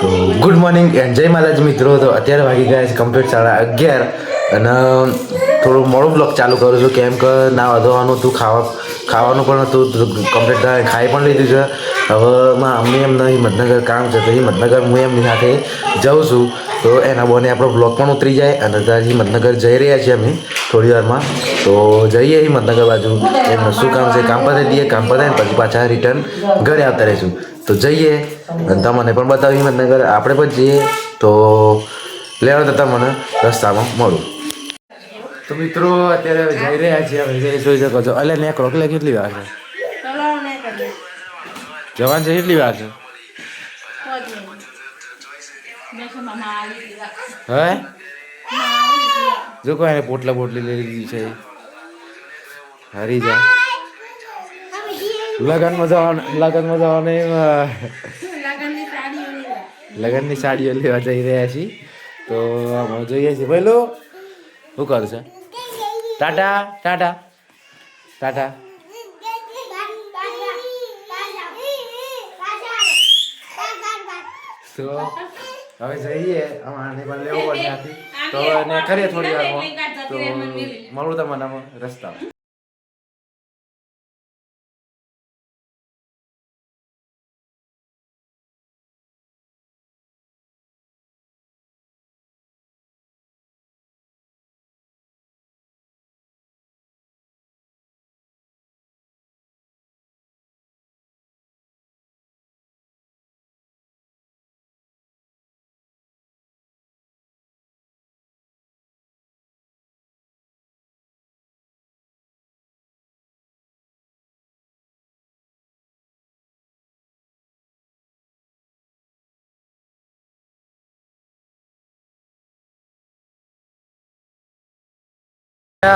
તો good morning and જય માતાજી મિત્રો. તો અત્યારે વાગી ગયા છે કમ્પ્લીટ 11:30 અને થોડું મોડું બ્લોગ ચાલુ કરું છું કેમ કે ના વધવાનું હતું, ખાવાનું પણ હતું, કમ્પ્લીટ ખાઈ પણ લીધું છે. હવે મમ્મી એમને હિંમતનગર કામ છે તો હિંમતનગર હું એમની સાથે જાઉં છું. તો એના બોને આપણો બ્લોગ પણ ઉતરી જાય અને ત્યાં હિંમતનગર જઈ રહ્યા છીએ અમે થોડી વારમાં. તો જઈએ હિંમતનગર બાજુ, એમનું શું કામ છે કામ પતાવી દઈએ, કામ પતાવીને પછી પાછા રિટર્ન ઘરે આવતા રહીશું. તો જઈએ અને તમને પણ બતાવી હિંમતનગર, આપણે પણ જઈએ. તો લેવા તમને રસ્તામાં મળું. તો મિત્રો અત્યારે જઈ રહ્યા છીએ અમે, જોઈ શકો છો. એટલે ને ક્રોકલે કેટલી વાર છે જવાન છે, કેટલી વાર છે હે? જો કોઈ પોટલા બોટલી લઈ લીધી છે, હરી જા લગનમાં જવાને લગનની સાડીઓ લેવા જઈ રહ્યા છીએ. તો અમે જોઈએ છીએ પેલું શું કરશે. ટાટા ટાટા ટાટા. તો હવે જઈએ, આને પણ લેવું પડશે આથી. તો એને કરીએ થોડી વારમાં. તો મળું તમને રસ્તા.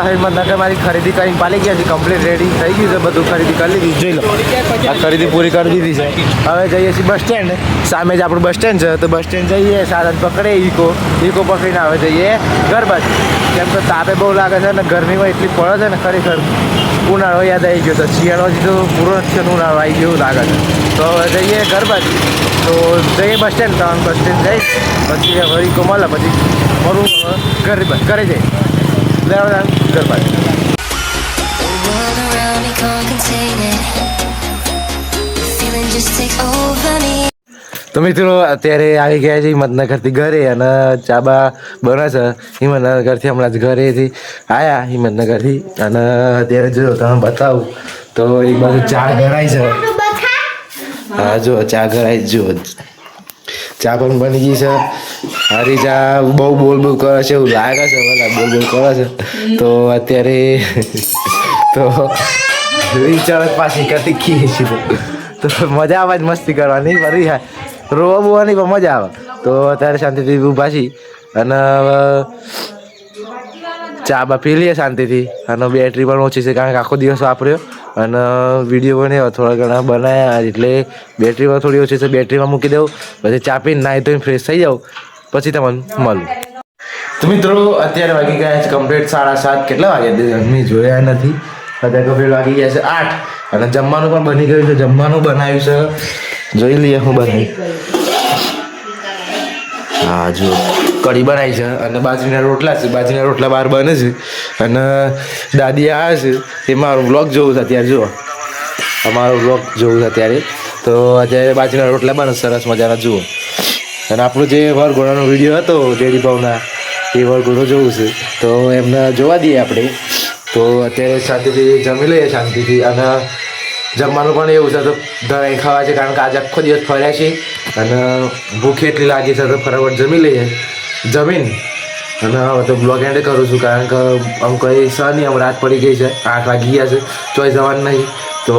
હિંમતનગર મારી ખરીદી કરીને પાલી ગયા છે, કમ્પ્લીટ રેડી થઈ ગયું છે, બધું ખરીદી કરી લીધી. જોઈ લો, આ ખરીદી પૂરી કરી દીધી છે. હવે જઈએ છીએ બસ સ્ટેન્ડ. સામે જ આપણું બસ સ્ટેન્ડ છે. તો બસ સ્ટેન્ડ જઈએ, સાધન પકડે, ઈકો પકડીને હવે જઈએ ઘર બાજુ. કેમ કે તાપે બહુ લાગે છે અને ગરમીમાં એટલી પડે છે ને, ખરેખર ઉનાળો યાદ આવી ગયો. તો શિયાળો હજી તો પૂરો નથી, ઉનાળો આવી ગયો લાગે છે. તો હવે જઈએ ઘર બાજુ. તો જઈએ બસ સ્ટેન્ડ. તો બસ સ્ટેન્ડ જઈ પછી હવે ઈકો મળે, પછી મારું ઘરે જઈએ ઘર બાજુ. તો મિત્રો અત્યારે આવી ગયા છે હિંમતનગરથી ઘરે અને ચાબા બને છે હિંમતનગરથી. હમણાં જ ઘરેથી આવ્યા હિંમતનગરથી અને અત્યારે જો તમે બતાવું તો એક બાજુ ચા ગરાય છે. હા જો ચા ગરાય, જો ચા પણ બની ગઈ છે. હારી ચા બહુ બોલ કરે છે એવું લાગે છે, બધા બોલ કરે છે. તો અત્યારે તો વિચાર પાછી કરતી ખીએ છીએ. તો મજા આવે જ મસ્તી કરવાની, ફરી રોવા બોવાની પણ મજા આવે. તો અત્યારે શાંતિથી ઊભા છીએ અને ચા બા પી લઈએ શાંતિથી. અને બેટરી પણ ઓછી છે કારણ કે આખો દિવસ વાપર્યો અને વિડીયો બનાવ્યો, થોડા ઘણા બનાવ્યા એટલે બેટરીમાં થોડી ઓછી છે. બેટરીમાં મૂકી દઉં, પછી ચા પીને નાહી ધોઈને ફ્રેશ થઈ જાઉં, પછી તમને મળું. તો મિત્રો અત્યારે વાગી ગયા છે કમ્પ્લીટ 7:30. કેટલા વાગ્યા મેં જોયા નથી. અત્યારે કમ્પ્લીટ વાગી ગયા છે 8 અને જમવાનું પણ બની ગયું છે. જમવાનું બનાવ્યું છે, જોઈ લઈએ હું બનાવી. હા જો કઢી બનાવી છે અને બાજરીના રોટલા છે. બાજરીના રોટલા બહાર બને છે અને દાદી આવે છે. એ મારો બ્લોગ જોવું છે અત્યારે. જુઓ અમારો બ્લોગ જોવું છે અત્યારે. તો અત્યારે બાજરીના રોટલા બને સરસ મજાના, જુઓ. અને આપણું જે વરઘોડાનો વિડીયો હતો ડેડી ભાવના, એ વરઘોડો જોવું છે તો એમને જોવા દઈએ આપણે. તો અત્યારે શાંતિથી જમી લઈએ શાંતિથી. અને જમવાનું પણ એવું છે તો ધરાઈ ખાવા છે કારણ કે આજે આખો દિવસ ફર્યા છે અને ભૂખ એટલી લાગી છે તો ફટાફટ જમી લઈએ. જમીન અને હવે તો બ્લોગ એન્ડ કરું છું કારણ કે આમ કંઈ સહ નહીં, આમ રાત પડી ગઈ છે, 8 વાગી ગયા છે, ચોઈ જવાનું નહીં. તો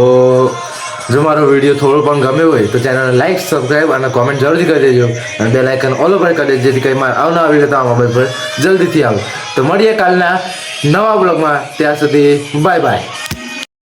જો મારો વિડીયો થોડો પણ ગમ્યો હોય તો ચેનલને લાઈક, સબસ્ક્રાઈબ અને કોમેન્ટ જરૂરથી કરી દેજો. અને બેલ આઇકન ઓલ ઉપર કરી દેજો જેથી કંઈ આવનારા વિડીયો તમારા મોબાઈલ પર જલ્દીથી આવે. તો મળીએ કાલના નવા બ્લોગમાં. ત્યાં સુધી બાય બાય.